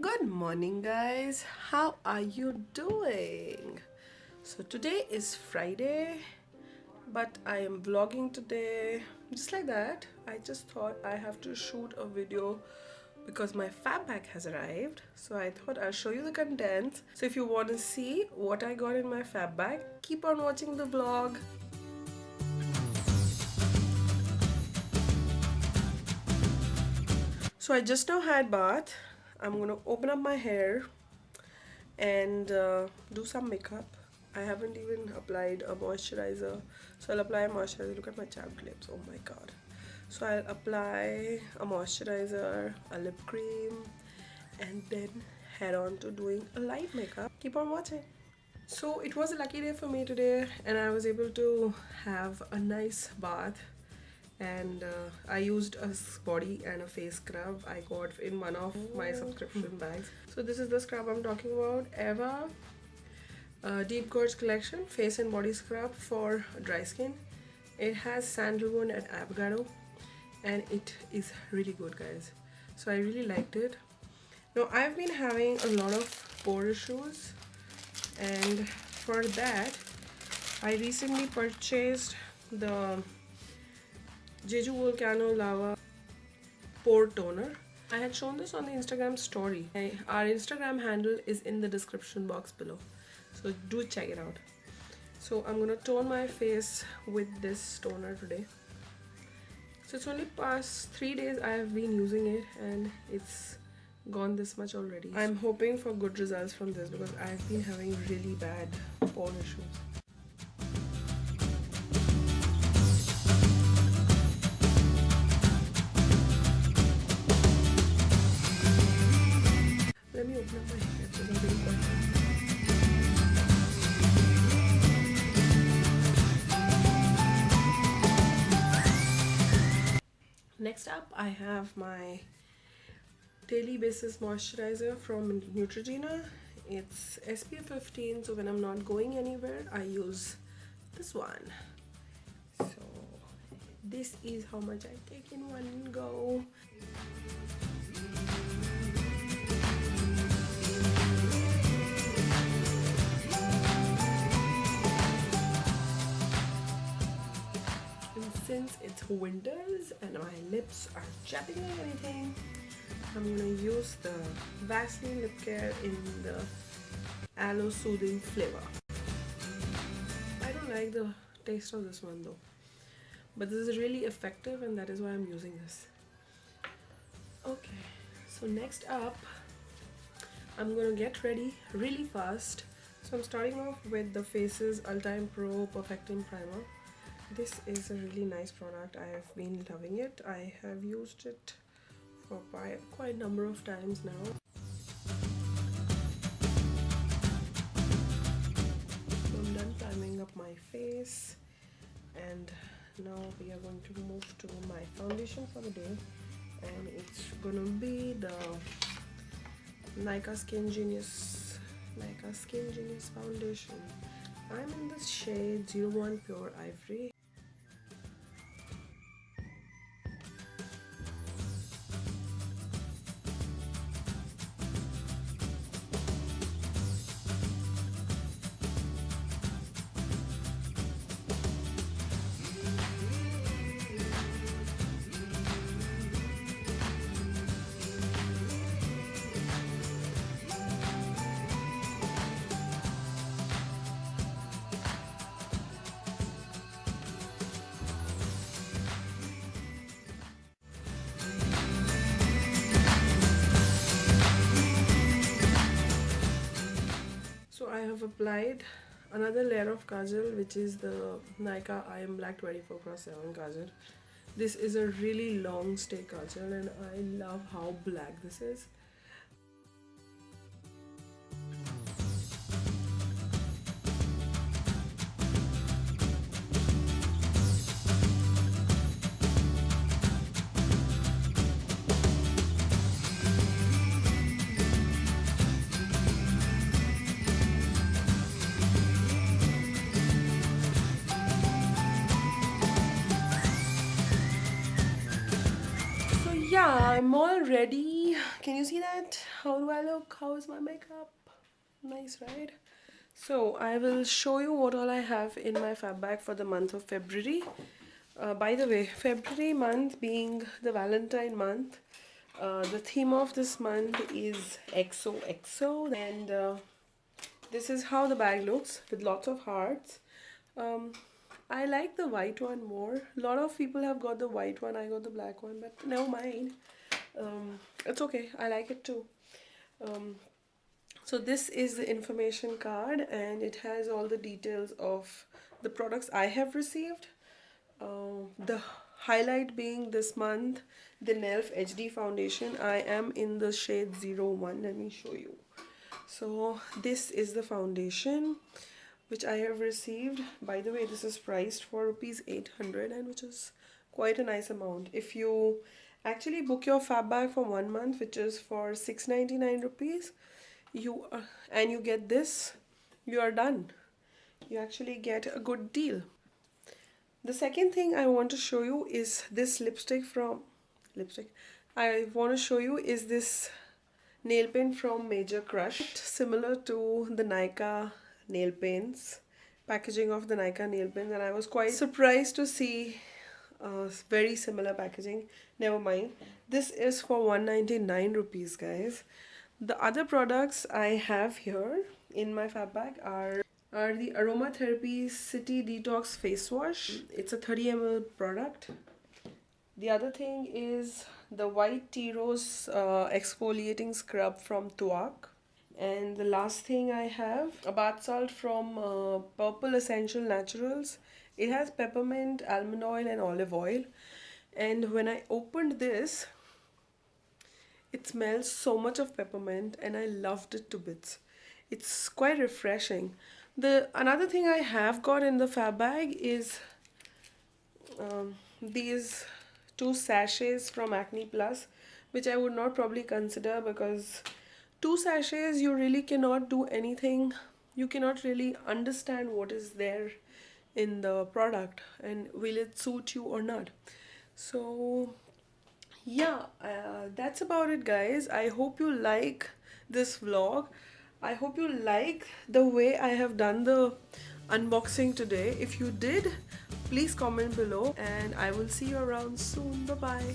Good morning, guys. How are you doing? So, today is Friday, but I am vlogging today just like that. I just thought I have to shoot a video because my fab bag has arrived. So, I thought I'll show you the contents. So, if you want to see what I got in my fab bag, keep on watching the vlog. So, I just now had bath. I'm gonna open up my hair and do some makeup. I haven't even applied a moisturizer, so I'll apply a moisturizer. Look at my chapped lips, oh my god. So I'll apply a moisturizer, a lip cream, and then head on to doing a light makeup. Keep on watching. So it was a lucky day for me today, and I was able to have a nice bath, and I used a body and a face scrub I got in one of my subscription bags. So this is the scrub I'm talking about, Eva Deep Gorge Collection Face and Body Scrub for dry skin. It has sandalwood and avocado, and it is really good, guys. So I really liked it. Now I've been having a lot of pore issues, and for that I recently purchased the Jeju Volcano Lava Pore Toner. I had shown this on the Instagram story. Our Instagram handle is in the description box below, so do check it out. So I'm gonna tone my face with this toner today. So it's only past 3 days I have been using it, and it's gone this much already. I'm hoping for good results from this because I've been having really bad pore issues. Let me open up my hair because I'm being quite. Next up, I have my daily basis moisturizer from Neutrogena. It's SPF 15, so when I'm not going anywhere, I use this one. So this is how much I take in one go. Since it's winters and my lips are chapping like anything, I'm gonna use the Vaseline Lip Care in the Aloe Soothing flavor. I don't like the taste of this one though, but this is really effective, and that is why I'm using this. Okay, so next up, I'm gonna get ready really fast. So I'm starting off with the Faces Ultime Pro Perfecting Primer. This is a really nice product. I have been loving it. I have used it for quite a number of times now. So I'm done priming up my face, and now we are going to move to my foundation for the day, and it's gonna be the Nykaa Skin Genius foundation. I'm in this shade 01 Pure Ivory. I have applied another layer of kajal, which is the Nykaa I Am Black 24x7 kajal. This is a really long stay kajal, and I love how black this is. Yeah, I'm all ready. can you see that? How do I look? How is my makeup? Nice, right? So I will show you what all I have in my fab bag for the month of February. By the way, February month being the Valentine month, the theme of this month is XOXO, and this is how the bag looks with lots of hearts. Um, I like the white one more. A lot of people have got the white one, I got the black one, but never mind. It's okay, I like it too. Um, so this is the information card and it has all the details of the products I have received. The highlight being this month, the NELF HD foundation. I am in the shade 01. Let me show you. So this is the foundation which I have received. By the way, this is priced for rupees 800 and which is quite a nice amount. If you actually book your fab bag for 1 month, which is for 699 rupees, and you get this, you are done. You actually get a good deal. The second thing I want to show you is this I want to show you is this nail paint from Major Crush, similar to the Nykaa nail paints, packaging of the Nykaa nail paints, and I was quite surprised to see very similar packaging. Never mind. This is for 199 rupees, guys. The other products I have here in my fab bag are the Aromatherapy City Detox Face Wash. It's a 30 ml product. The other thing is the White Tea Rose Exfoliating Scrub from Tuak. And the last thing I have, a bath salt from Purple Essential Naturals. It has peppermint, almond oil and olive oil. And when I opened this, it smells so much of peppermint and I loved it to bits. It's quite refreshing. Another thing I have got in the fab bag is these 2 sachets from Acne Plus, which I would not probably consider because 2 sachets you really cannot do anything. You cannot really understand what is there in the product and will it suit you or not. So yeah, that's about it, guys. I hope you like this vlog. I hope you like the way I have done the unboxing today. If you did, please comment below and I will see you around soon. Bye bye.